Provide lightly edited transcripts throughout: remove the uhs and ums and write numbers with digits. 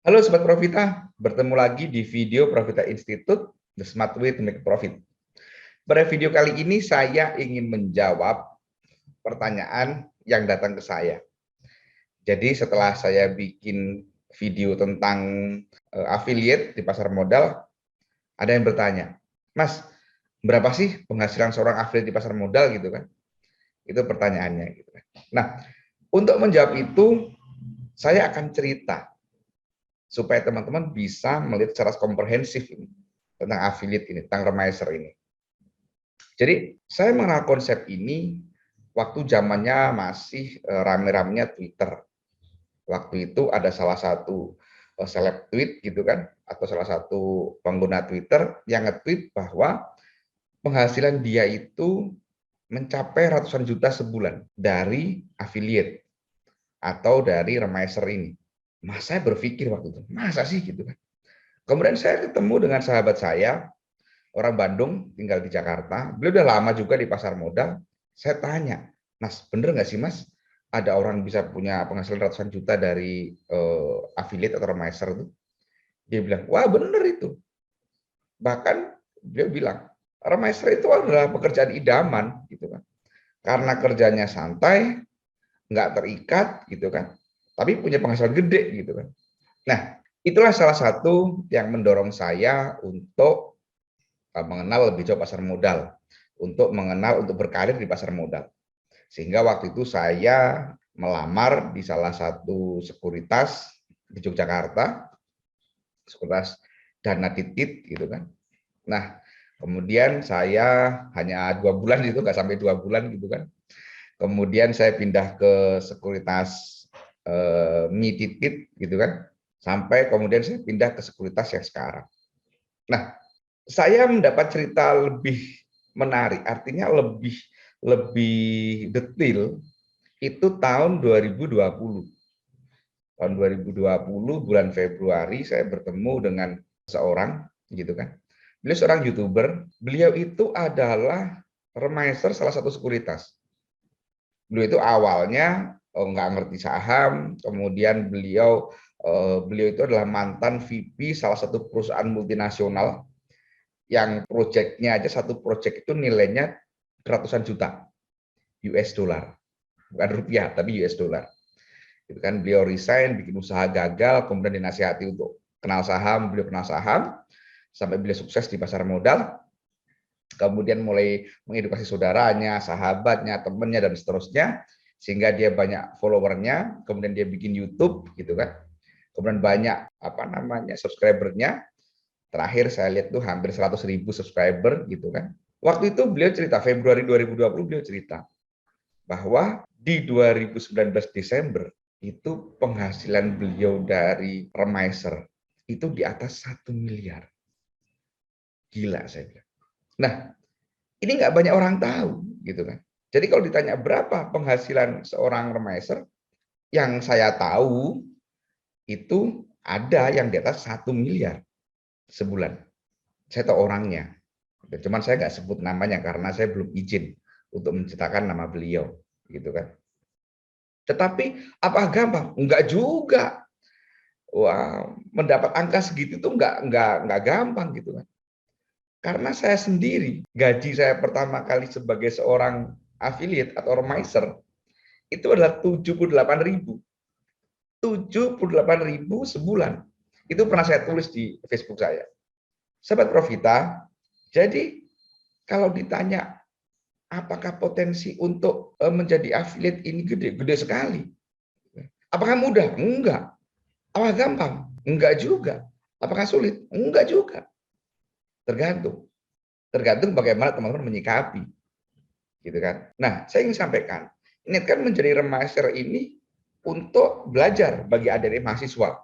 Halo Sobat Profita, bertemu lagi di video Profita Institute, The Smart Way to Make Profit. Pada video kali ini saya ingin menjawab pertanyaan yang datang ke saya. Jadi setelah saya bikin video tentang affiliate di pasar modal, ada yang bertanya, Mas, berapa sih penghasilan seorang affiliate di pasar modal gitu kan? Itu pertanyaannya. Gitu kan. Nah, untuk menjawab itu, saya akan cerita supaya teman-teman bisa melihat secara komprehensif ini tentang affiliate ini, tentang remiser ini. Jadi saya mengenal konsep ini waktu zamannya masih rame-ramenya Twitter. Waktu itu ada salah satu seleb tweet gitu kan, atau salah satu pengguna Twitter yang nge-tweet bahwa penghasilan dia itu mencapai ratusan juta sebulan dari affiliate atau dari remiser ini. Mas, saya berpikir waktu itu, masa sih gitu kan? Kemudian saya ketemu dengan sahabat saya, orang Bandung, tinggal di Jakarta. Beliau udah lama juga di pasar modal. Saya tanya, Mas, bener nggak sih Mas, ada orang bisa punya penghasilan ratusan juta dari affiliate atau remiser itu? Dia bilang, wah bener itu. Bahkan beliau bilang, remiser itu adalah pekerjaan idaman, gitu kan. Karena kerjanya santai, nggak terikat, gitu kan. Tapi punya penghasilan gede, gitu kan. Nah, itulah salah satu yang mendorong saya untuk mengenal lebih jauh pasar modal, untuk berkarir di pasar modal. Sehingga waktu itu saya melamar di salah satu sekuritas di Yogyakarta, sekuritas Dana Titit gitu kan. Nah, kemudian saya hanya 2 bulan itu, nggak sampai 2 bulan gitu kan. Kemudian saya pindah ke sekuritas Mi Titit gitu kan, sampai kemudian saya pindah ke sekuritas yang sekarang. Nah, saya mendapat cerita lebih menarik, artinya lebih lebih detail itu tahun 2020. Tahun 2020 bulan Februari saya bertemu dengan seorang gitu kan. Beliau seorang YouTuber, beliau itu adalah remiser salah satu sekuritas. Beliau itu awalnya nggak ngerti saham, kemudian beliau itu adalah mantan VP salah satu perusahaan multinasional yang proyeknya aja, satu proyek itu nilainya ratusan juta US dollar, bukan rupiah tapi US dollar. Itu kan beliau resign, bikin usaha gagal, kemudian dinasihati untuk kenal saham, beliau kenal saham sampai beliau sukses di pasar modal. Kemudian mulai mengedukasi saudaranya, sahabatnya, temannya dan seterusnya, sehingga dia banyak followernya. Kemudian dia bikin YouTube gitu kan. Kemudian banyak subscribernya. Terakhir saya lihat tuh hampir 100.000 subscriber gitu kan. Waktu itu beliau cerita, Februari 2020 beliau cerita bahwa di 2019 Desember itu penghasilan beliau dari remiser itu di atas 1 miliar. Gila saya bilang. Nah, ini nggak banyak orang tahu gitu kan. Jadi kalau ditanya berapa penghasilan seorang remiser, yang saya tahu itu ada yang di atas 1 miliar sebulan. Saya tahu orangnya. Cuman saya nggak sebut namanya karena saya belum izin untuk menceritakan nama beliau, gitu kan. Tetapi apa gampang? Enggak juga. Wah, mendapat angka segitu tuh enggak gampang gitu kan. Karena saya sendiri, gaji saya pertama kali sebagai seorang affiliate atau remiser itu adalah 78.000. 78.000 sebulan. Itu pernah saya tulis di Facebook saya. Sahabat Profita, jadi kalau ditanya apakah potensi untuk menjadi affiliate ini gede? Gede sekali. Apakah mudah? Enggak. Apakah gampang? Enggak juga. Apakah sulit? Enggak juga. Tergantung. Tergantung bagaimana teman-teman menyikapi. Gitu kan. Nah, saya ingin sampaikan, niatkan menjadi remiser ini untuk belajar bagi adik-adik mahasiswa.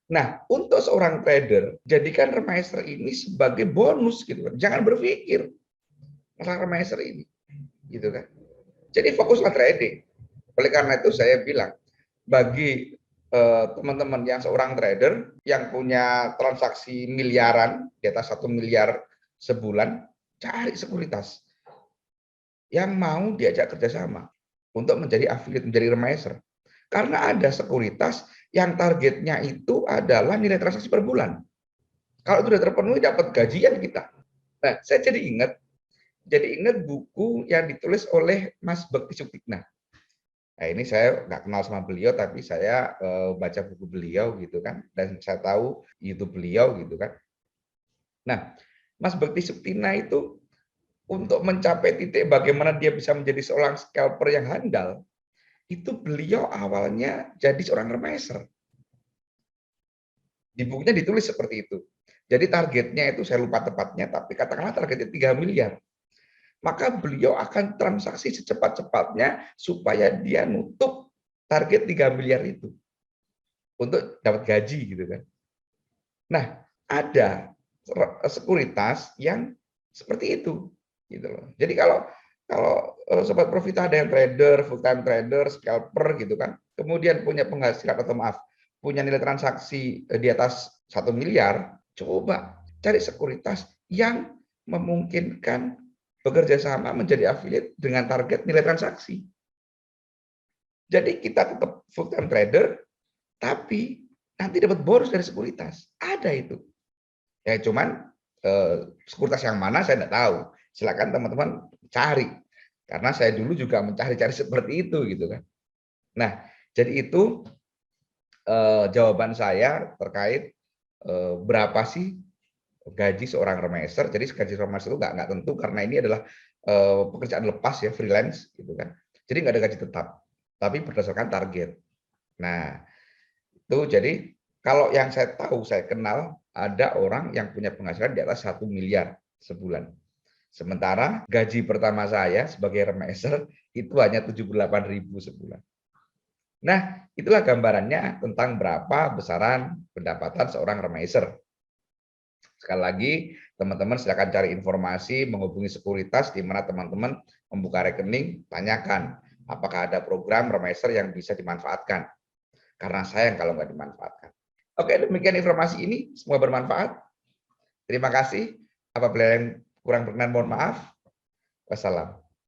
Nah, untuk seorang trader, jadikan remiser ini sebagai bonus gitu kan. Jangan berpikir masalah remiser ini. Gitu kan. Jadi fokuslah trading. Oleh karena itu saya bilang, bagi teman-teman yang seorang trader yang punya transaksi miliaran, di atas 1 miliar sebulan, cari sekuritas yang mau diajak kerjasama untuk menjadi affiliate, menjadi remiser. Karena ada sekuritas yang targetnya itu adalah nilai transaksi per bulan. Kalau itu sudah terpenuhi, dapat gajian kita. Nah, saya jadi ingat buku yang ditulis oleh Mas Bekti Suktikna. Nah, ini saya nggak kenal sama beliau, tapi saya baca buku beliau gitu kan, dan saya tahu YouTube beliau gitu kan. Nah, Mas Bekti Suktina itu untuk mencapai titik bagaimana dia bisa menjadi seorang scalper yang handal, itu beliau awalnya jadi seorang remaser. Di bukunya ditulis seperti itu. Jadi targetnya itu saya lupa tepatnya, tapi katakanlah targetnya 3 miliar. Maka beliau akan transaksi secepat-cepatnya supaya dia nutup target 3 miliar itu untuk dapat gaji gitu kan. Nah, ada sekuritas yang seperti itu gitu loh. Jadi kalau kalau sobat Profita ada yang trader, full time trader, scalper gitu kan, kemudian punya penghasilan atau maaf, punya nilai transaksi di atas 1 miliar, coba cari sekuritas yang memungkinkan bekerja sama menjadi affiliate dengan target nilai transaksi. Jadi kita tetap full time trader, tapi nanti dapat bonus dari sekuritas. Ada itu. Ya cuman sekuritas yang mana saya tidak tahu. Silakan teman-teman cari. Karena saya dulu juga mencari-cari seperti itu gitu kan. Nah, jadi itu jawaban saya terkait berapa sih gaji seorang remaser. Jadi gaji remaser itu nggak tentu karena ini adalah pekerjaan lepas ya, freelance gitu kan. Jadi nggak ada gaji tetap, tapi berdasarkan target. Nah, itu jadi kalau yang saya tahu, saya kenal ada orang yang punya penghasilan di atas 1 miliar sebulan. Sementara gaji pertama saya sebagai remaser itu hanya 78.000 sebulan. Nah, itulah gambarannya tentang berapa besaran pendapatan seorang remaser. Sekali lagi, teman-teman silakan cari informasi, menghubungi sekuritas di mana teman-teman membuka rekening, tanyakan apakah ada program remaser yang bisa dimanfaatkan. Karena sayang kalau nggak dimanfaatkan. Oke, demikian informasi ini. Semoga bermanfaat. Terima kasih. Apabila yang kurang berkenan, mohon maaf. Wassalam.